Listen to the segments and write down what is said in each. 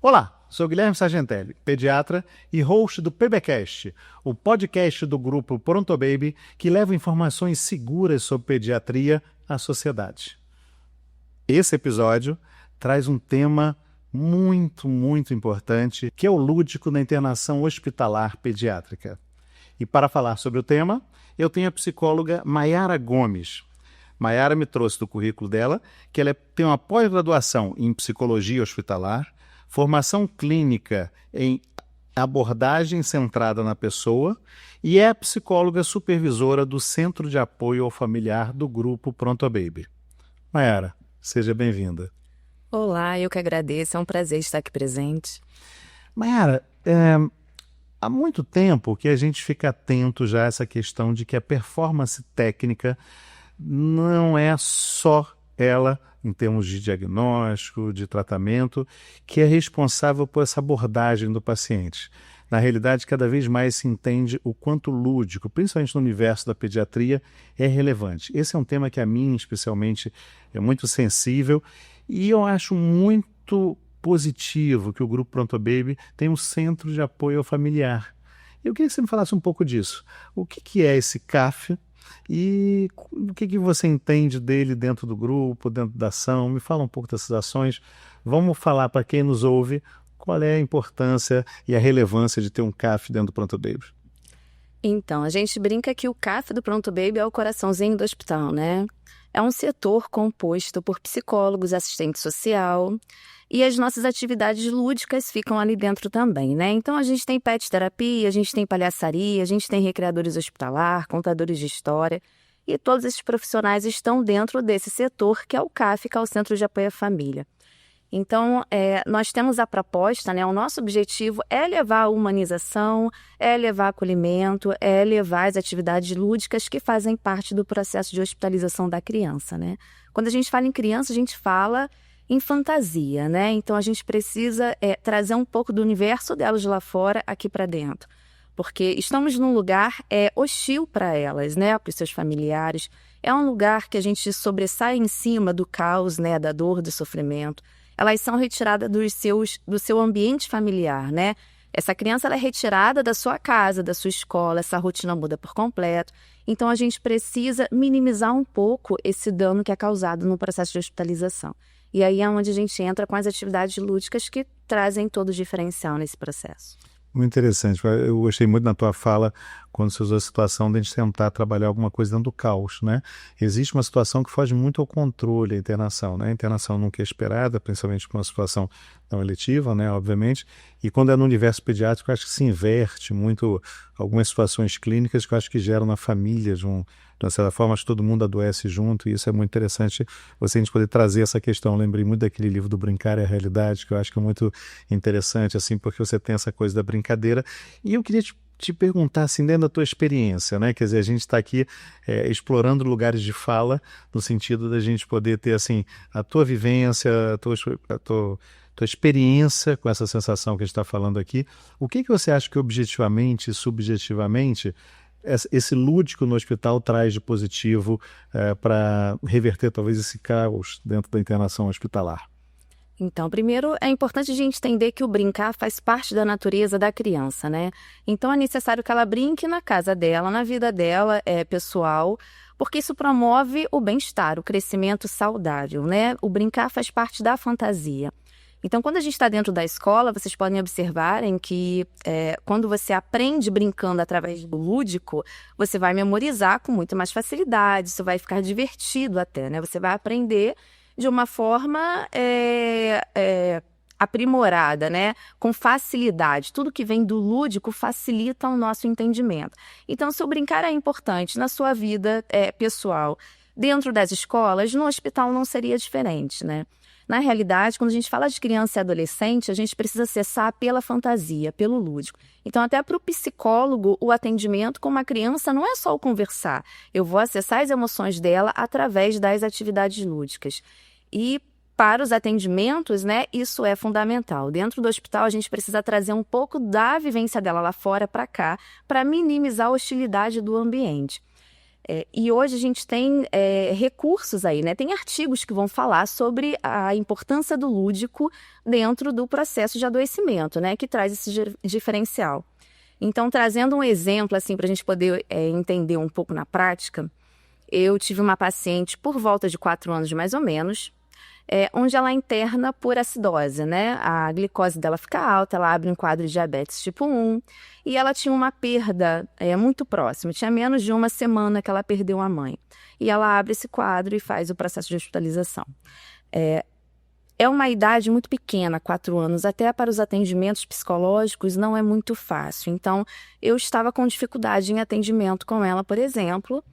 Olá, sou Guilherme Sargentelli, pediatra e host do PBcast, o podcast do grupo Pronto Baby que leva informações seguras sobre pediatria à sociedade. Esse episódio traz um tema muito importante, que é o lúdico na internação hospitalar pediátrica. E para falar sobre o tema, eu tenho a psicóloga Mayara Gomes. Mayara me trouxe do currículo dela que ela tem uma pós-graduação em psicologia hospitalar, formação clínica em abordagem centrada na pessoa e é a psicóloga supervisora do Centro de Apoio ao Familiar do Grupo Pronto Baby. Mayara, seja bem-vinda. Olá, eu que agradeço, é um prazer estar aqui presente. Mayara, há muito tempo que a gente fica atento já a essa questão de que a performance técnica não é só ela, em termos de diagnóstico, de tratamento, que é responsável por essa abordagem do paciente. Na realidade, cada vez mais se entende o quanto lúdico, principalmente no universo da pediatria, é relevante. Esse é um tema que a mim, especialmente, é muito sensível e eu acho muito positivo que o Grupo Pronto Baby tem um centro de apoio ao familiar. Eu queria que você me falasse um pouco disso. O que é esse CAF? E o que você entende dele dentro do grupo, dentro da ação? Me fala um pouco dessas ações. Vamos falar para quem nos ouve qual é a importância e a relevância de ter um CAF dentro do Pronto Baby. Então, a gente brinca que o CAF do Pronto Baby é o coraçãozinho do hospital, né? É um setor composto por psicólogos, assistente social e as nossas atividades lúdicas ficam ali dentro também, né? Então, a gente tem pet terapia, a gente tem palhaçaria, a gente tem recreadores hospitalar, contadores de história e todos esses profissionais estão dentro desse setor que é o CAF, que é o Centro de Apoio à Família. Então, nós temos a proposta, né? O nosso objetivo é levar a humanização, é levar acolhimento, é levar as atividades lúdicas que fazem parte do processo de hospitalização da criança, né? Quando a gente fala em criança, a gente fala em fantasia, né? Então, a gente precisa trazer um pouco do universo delas de lá fora aqui para dentro. Porque estamos num lugar hostil para elas, né? Para os seus familiares. É um lugar que a gente sobressai em cima do caos, né? Da dor, do sofrimento. Elas são retiradas do seu ambiente familiar, né? Essa criança ela é retirada da sua casa, da sua escola, essa rotina muda por completo. Então, a gente precisa minimizar um pouco esse dano que é causado no processo de hospitalização. E aí é onde a gente entra com as atividades lúdicas que trazem todo o diferencial nesse processo. Muito interessante. Eu gostei muito na tua fala quando você usou a situação de a gente tentar trabalhar alguma coisa dentro do caos, né? Existe uma situação que foge muito ao controle, a internação, né? A internação nunca é esperada, principalmente por uma situação não eletiva, né? Obviamente. E quando é no universo pediátrico, eu acho que se inverte muito algumas situações clínicas que eu acho que geram na família de uma certa forma, acho que todo mundo adoece junto e isso é muito interessante a gente poder trazer essa questão. Eu lembrei muito daquele livro do Brincar é a Realidade, que eu acho que é muito interessante, assim, porque você tem essa coisa da brincadeira. E eu queria te perguntar, assim, dentro da tua experiência, né? Quer dizer, a gente está aqui explorando lugares de fala, no sentido da gente poder ter, assim, a tua vivência, a tua experiência com essa sensação que a gente está falando aqui. O que você acha que objetivamente e subjetivamente esse lúdico no hospital traz de positivo para reverter talvez esse caos dentro da internação hospitalar? Então, primeiro, é importante a gente entender que o brincar faz parte da natureza da criança, né? Então, é necessário que ela brinque na casa dela, na vida dela, pessoal, porque isso promove o bem-estar, o crescimento saudável, né? O brincar faz parte da fantasia. Então, quando a gente está dentro da escola, vocês podem observarem que quando você aprende brincando através do lúdico, você vai memorizar com muito mais facilidade, isso vai ficar divertido até, né? Você vai aprender de uma forma aprimorada, né? Com facilidade. Tudo que vem do lúdico facilita o nosso entendimento. Então, se o brincar é importante na sua vida pessoal, dentro das escolas, no hospital não seria diferente, né? Na realidade, quando a gente fala de criança e adolescente, a gente precisa acessar pela fantasia, pelo lúdico. Então, até para o psicólogo, o atendimento com uma criança não é só o conversar. Eu vou acessar as emoções dela através das atividades lúdicas. E para os atendimentos, né, isso é fundamental. Dentro do hospital, a gente precisa trazer um pouco da vivência dela lá fora para cá, para minimizar a hostilidade do ambiente. E hoje a gente tem recursos aí, né? Tem artigos que vão falar sobre a importância do lúdico dentro do processo de adoecimento, né? Que traz esse diferencial. Então, trazendo um exemplo, assim, para a gente poder entender um pouco na prática, eu tive uma paciente por volta de 4 anos, mais ou menos, onde ela interna por acidose, né? A glicose dela fica alta, ela abre um quadro de diabetes tipo 1 e ela tinha uma perda muito próxima. Tinha menos de 1 semana que ela perdeu a mãe. E ela abre esse quadro e faz o processo de hospitalização. É uma idade muito pequena, 4 anos, até para os atendimentos psicológicos não é muito fácil. Então, eu estava com dificuldade em atendimento com ela, por exemplo,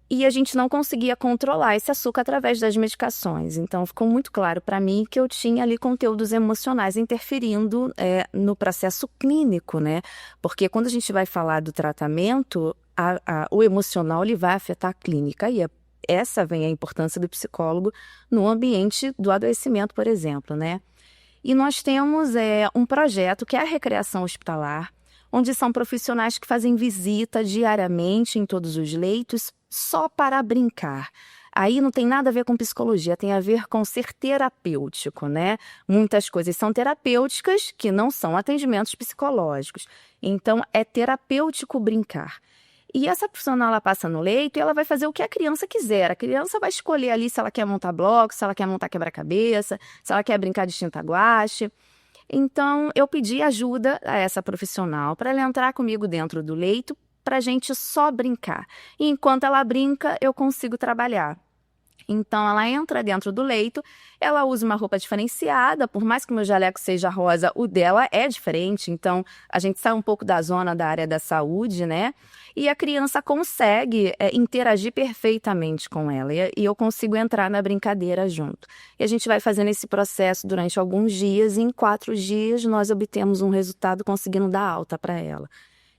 e a gente não conseguia controlar esse açúcar através das medicações. Então, ficou muito claro para mim que eu tinha ali conteúdos emocionais interferindo no processo clínico, né? Porque quando a gente vai falar do tratamento, o emocional ele vai afetar a clínica. E essa vem a importância do psicólogo no ambiente do adoecimento, por exemplo, né? E nós temos um projeto que é a recreação hospitalar, onde são profissionais que fazem visita diariamente em todos os leitos só para brincar. Aí não tem nada a ver com psicologia, tem a ver com ser terapêutico, né? Muitas coisas são terapêuticas que não são atendimentos psicológicos. Então, é terapêutico brincar. E essa profissional, ela passa no leito e ela vai fazer o que a criança quiser. A criança vai escolher ali se ela quer montar bloco, se ela quer montar quebra-cabeça, se ela quer brincar de tinta-guache. Então, eu pedi ajuda a essa profissional para ela entrar comigo dentro do leito para a gente só brincar. E enquanto ela brinca, eu consigo trabalhar. Então, ela entra dentro do leito, ela usa uma roupa diferenciada, por mais que o meu jaleco seja rosa, o dela é diferente. Então, a gente sai um pouco da zona da área da saúde, né? E a criança consegue interagir perfeitamente com ela. E eu consigo entrar na brincadeira junto. E a gente vai fazendo esse processo durante alguns dias, e em 4 dias nós obtemos um resultado conseguindo dar alta para ela.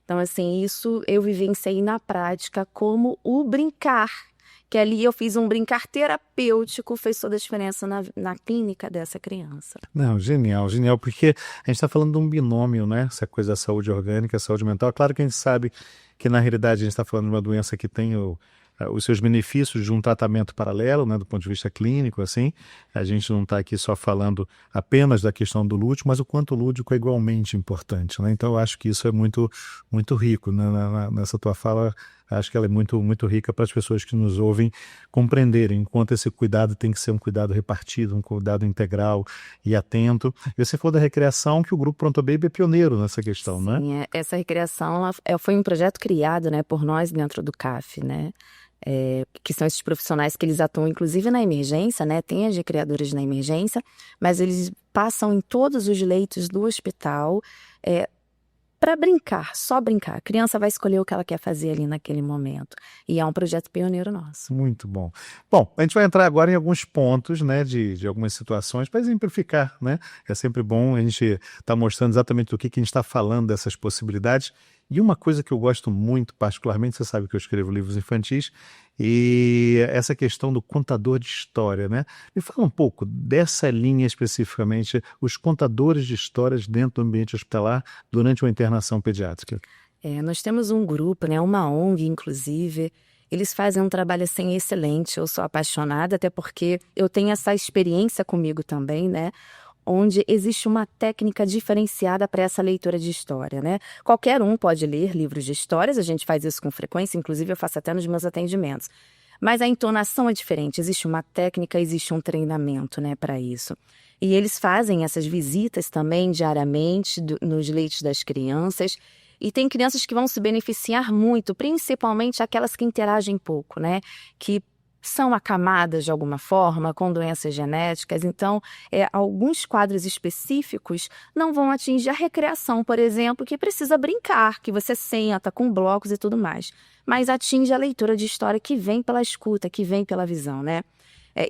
Então, assim, isso eu vivenciei na prática como o brincar. Que ali eu fiz um brincar terapêutico, fez toda a diferença na clínica dessa criança. Não, genial, genial, porque a gente está falando de um binômio, né? Essa coisa da saúde orgânica, saúde mental. Claro que a gente sabe que, na realidade, a gente está falando de uma doença que tem os seus benefícios de um tratamento paralelo, né, do ponto de vista clínico, assim. A gente não está aqui só falando apenas da questão do lúdico, mas o quanto o lúdico é igualmente importante, né? Então, eu acho que isso é muito, muito rico, né? Nessa tua fala, acho que ela é muito, muito rica para as pessoas que nos ouvem compreenderem enquanto esse cuidado tem que ser um cuidado repartido, um cuidado integral e atento. E você falou da recreação, que o Grupo Pronto Baby é pioneiro nessa questão, né? Sim, essa recreação foi um projeto criado, né, por nós dentro do CAF, né? Que são esses profissionais que eles atuam inclusive na emergência, né? Tem as recreadoras na emergência, mas eles passam em todos os leitos do hospital para brincar, só brincar. A criança vai escolher o que ela quer fazer ali naquele momento. E é um projeto pioneiro nosso. Muito bom. Bom, a gente vai entrar agora em alguns pontos, né, de algumas situações para exemplificar, né? É sempre bom a gente estar mostrando exatamente do que a gente está falando dessas possibilidades. E uma coisa que eu gosto muito, particularmente, você sabe que eu escrevo livros infantis, e essa questão do contador de história, né? Me fala um pouco dessa linha especificamente, os contadores de histórias dentro do ambiente hospitalar durante uma internação pediátrica. Nós temos um grupo, né, uma ONG, inclusive. Eles fazem um trabalho assim excelente. Eu sou apaixonada, até porque eu tenho essa experiência comigo também, né? Onde existe uma técnica diferenciada para essa leitura de história, né? Qualquer um pode ler livros de histórias, a gente faz isso com frequência, inclusive eu faço até nos meus atendimentos. Mas a entonação é diferente, existe uma técnica, existe um treinamento, né, para isso. E eles fazem essas visitas também diariamente nos leitos das crianças. E tem crianças que vão se beneficiar muito, principalmente aquelas que interagem pouco, né? Que são acamadas de alguma forma, com doenças genéticas. Então, alguns quadros específicos não vão atingir a recreação, por exemplo, que precisa brincar, que você senta com blocos e tudo mais. Mas atinge a leitura de história que vem pela escuta, que vem pela visão, né?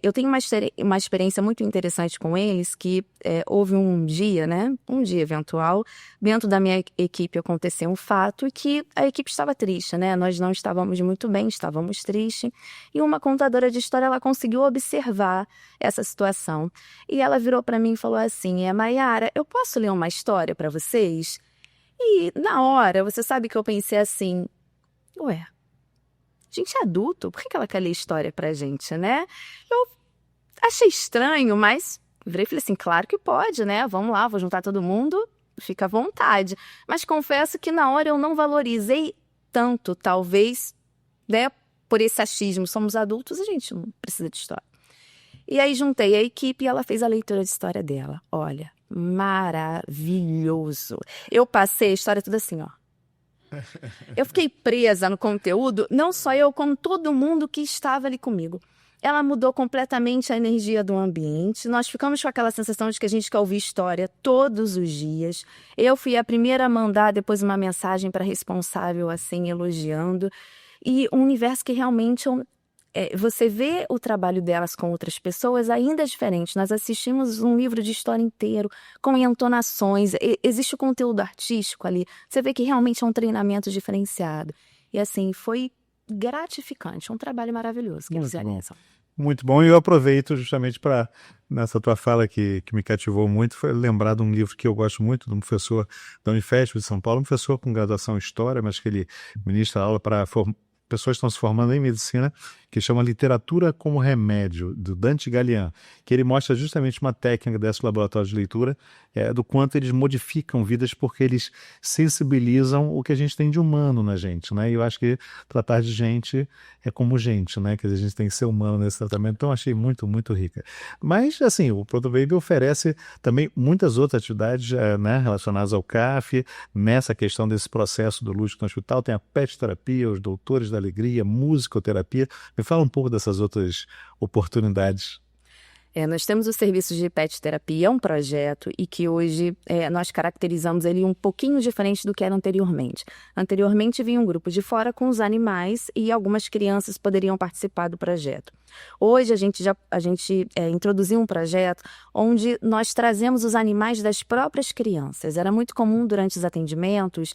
Eu tenho uma experiência muito interessante com eles, que houve um dia, né? Um dia eventual, dentro da minha equipe aconteceu um fato e que a equipe estava triste, né? Nós não estávamos muito bem, estávamos tristes. E uma contadora de história, ela conseguiu observar essa situação. E ela virou para mim e falou assim, Maiara, eu posso ler uma história para vocês? E na hora, você sabe que eu pensei assim, ué, Gente adulto, por que ela quer ler história pra gente, né? Eu achei estranho, mas virei e falei assim, claro que pode, né? Vamos lá, vou juntar todo mundo, fica à vontade. Mas confesso que na hora eu não valorizei tanto, talvez, né? Por esse achismo, somos adultos, a gente não precisa de história. E aí juntei a equipe e ela fez a leitura de história dela. Olha, maravilhoso. Eu passei a história tudo assim, ó. Eu fiquei presa no conteúdo, não só eu, como todo mundo que estava ali comigo. Ela mudou completamente a energia do ambiente. Nós ficamos com aquela sensação de que a gente quer ouvir história todos os dias. Eu fui a primeira a mandar depois uma mensagem para a responsável, assim, elogiando. E um universo que realmente você vê o trabalho delas com outras pessoas ainda é diferente. Nós assistimos um livro de história inteiro, com entonações, existe o conteúdo artístico ali. Você vê que realmente é um treinamento diferenciado. E assim, foi gratificante, um trabalho maravilhoso que eles realizam. Muito bom, e eu aproveito justamente para, nessa tua fala que me cativou muito, foi lembrar de um livro que eu gosto muito, de um professor da Unifesp de São Paulo, um professor com graduação em História, mas que ele ministra aula para pessoas que estão se formando em medicina, que chama Literatura como Remédio, do Dante Gallian, que ele mostra justamente uma técnica desse laboratório de leitura, do quanto eles modificam vidas porque eles sensibilizam o que a gente tem de humano na gente, né? E eu acho que tratar de gente é como gente, né? Quer dizer, a gente tem que ser humano nesse tratamento, então eu achei muito, muito rica. Mas, assim, o Proto Baby oferece também muitas outras atividades, né, relacionadas ao CAF, nessa questão desse processo do lúdico no hospital, tem a pet terapia, os doutores da alegria, musicoterapia. Me fala um pouco dessas outras oportunidades. Nós temos o serviço de pet terapia, é um projeto e que hoje nós caracterizamos ele um pouquinho diferente do que era anteriormente. Anteriormente vinha um grupo de fora com os animais e algumas crianças poderiam participar do projeto. Hoje a gente introduziu um projeto onde nós trazemos os animais das próprias crianças. Era muito comum durante os atendimentos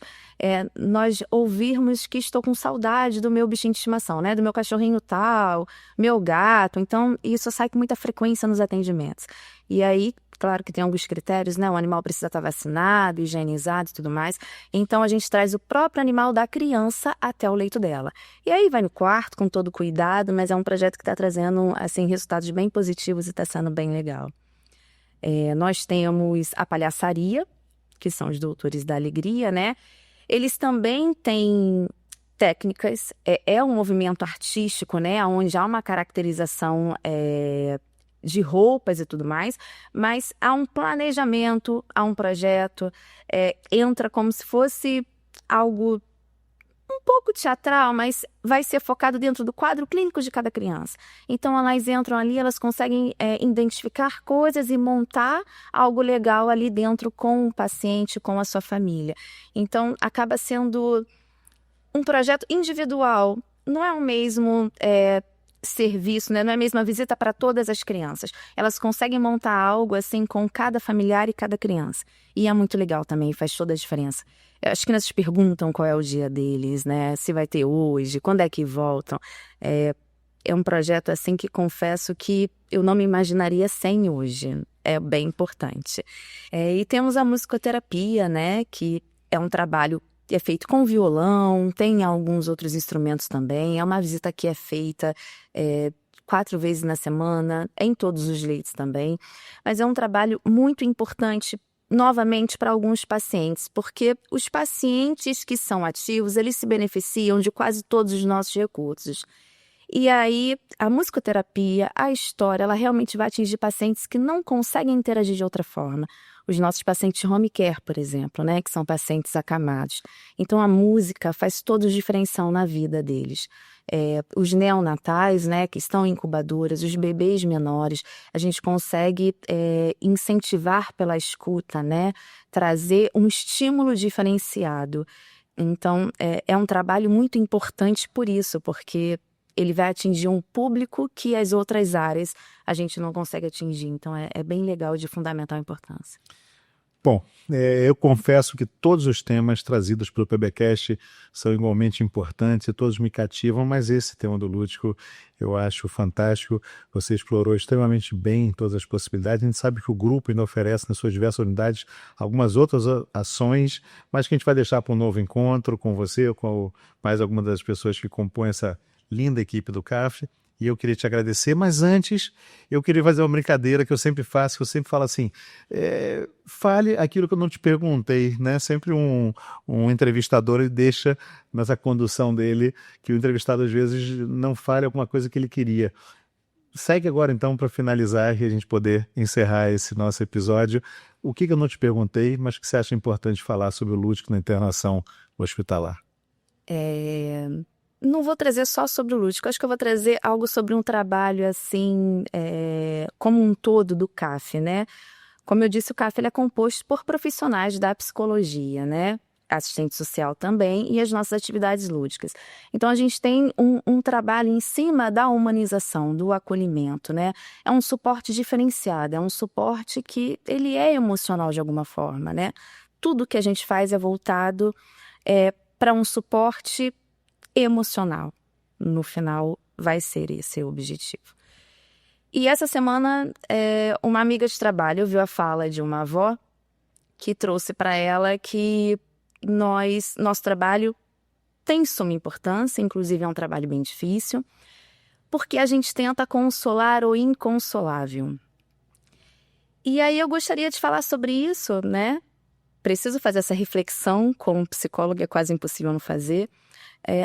nós ouvirmos que estou com saudade do meu bichinho de estimação, né? Do meu cachorrinho tal, meu gato. Então isso sai com muita frequência nos atendimentos. E aí, claro que tem alguns critérios, né? O animal precisa estar vacinado, higienizado e tudo mais. Então, a gente traz o próprio animal da criança até o leito dela. E aí vai no quarto com todo cuidado, mas é um projeto que está trazendo, assim, resultados bem positivos e está sendo bem legal. Nós temos a palhaçaria, que são os doutores da alegria, né? Eles também têm técnicas, é um movimento artístico, né? Onde há uma caracterização de roupas e tudo mais, mas há um planejamento, há um projeto, entra como se fosse algo um pouco teatral, mas vai ser focado dentro do quadro clínico de cada criança. Então elas entram ali, elas conseguem identificar coisas e montar algo legal ali dentro com o paciente, com a sua família. Então acaba sendo um projeto individual, não é o mesmo serviço, né? Não é a mesma visita para todas as crianças. Elas conseguem montar algo assim com cada familiar e cada criança. E é muito legal também, faz toda a diferença. As crianças perguntam qual é o dia deles, né? Se vai ter hoje, quando é que voltam. É um projeto assim que confesso que eu não me imaginaria sem hoje. É bem importante. E temos a musicoterapia, né? Que é um trabalho que é feito com violão, tem alguns outros instrumentos também. É uma visita que é feita 4 vezes na semana, em todos os leitos também. Mas é um trabalho muito importante, novamente, para alguns pacientes, porque os pacientes que são ativos, eles se beneficiam de quase todos os nossos recursos. E aí, a musicoterapia, a história, ela realmente vai atingir pacientes que não conseguem interagir de outra forma. Os nossos pacientes home care, por exemplo, né, que são pacientes acamados. Então, a música faz todo o diferencial na vida deles. Os neonatais, né, que estão em incubadoras, os bebês menores, a gente consegue incentivar pela escuta, né, trazer um estímulo diferenciado. Então, é um trabalho muito importante por isso, porque ele vai atingir um público que as outras áreas a gente não consegue atingir. Então, é bem legal, de fundamental importância. Bom, eu confesso que todos os temas trazidos pelo PBcast são igualmente importantes e todos me cativam, mas esse tema do lúdico eu acho fantástico. Você explorou extremamente bem todas as possibilidades. A gente sabe que o grupo ainda oferece nas suas diversas unidades algumas outras ações, mas que a gente vai deixar para um novo encontro com você ou com mais alguma das pessoas que compõem essa linda equipe do CAF, e eu queria te agradecer, mas antes eu queria fazer uma brincadeira que eu sempre faço, que eu sempre falo assim, fale aquilo que eu não te perguntei, né? Sempre um entrevistador, ele deixa nessa condução dele que o entrevistado às vezes não fale alguma coisa que ele queria. Segue agora então para finalizar e a gente poder encerrar esse nosso episódio. O que eu não te perguntei, mas que você acha importante falar sobre o lúdico na internação hospitalar? Não vou trazer só sobre o lúdico, acho que eu vou trazer algo sobre um trabalho assim, como um todo do CAF, né? Como eu disse, o CAF ele é composto por profissionais da psicologia, né? Assistente social também, e as nossas atividades lúdicas. Então, a gente tem um trabalho em cima da humanização, do acolhimento, né? É um suporte diferenciado, é um suporte que ele é emocional de alguma forma, né? Tudo que a gente faz é voltado para um suporte emocional. No final, vai ser esse o objetivo. E essa semana, uma amiga de trabalho viu a fala de uma avó que trouxe para ela que nosso trabalho tem suma importância, inclusive é um trabalho bem difícil, porque a gente tenta consolar o inconsolável. E aí eu gostaria de falar sobre isso, né? Preciso fazer essa reflexão, como psicóloga é quase impossível não fazer,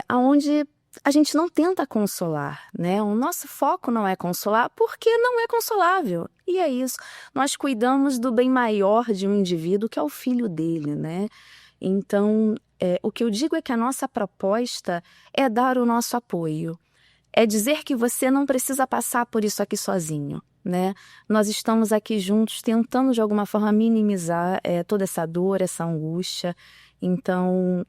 aonde a gente não tenta consolar, né? O nosso foco não é consolar porque não é consolável. E é isso, nós cuidamos do bem maior de um indivíduo que é o filho dele, né? Então, o que eu digo é que a nossa proposta é dar o nosso apoio. É dizer que você não precisa passar por isso aqui sozinho, né? Nós estamos aqui juntos tentando de alguma forma minimizar toda essa dor, essa angústia. Então,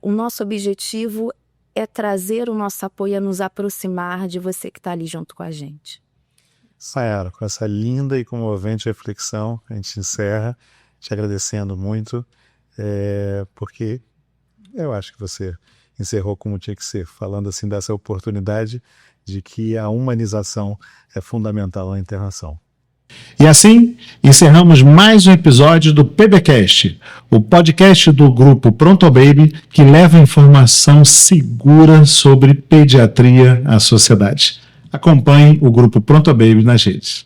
o nosso objetivo é trazer o nosso apoio, a nos aproximar de você que está ali junto com a gente. Sayara, com essa linda e comovente reflexão, a gente encerra te agradecendo muito, porque eu acho que você encerrou como tinha que ser, falando assim dessa oportunidade de que a humanização é fundamental na internação. E assim, encerramos mais um episódio do PBcast, o podcast do grupo Pronto Baby, que leva informação segura sobre pediatria à sociedade. Acompanhe o grupo Pronto Baby nas redes.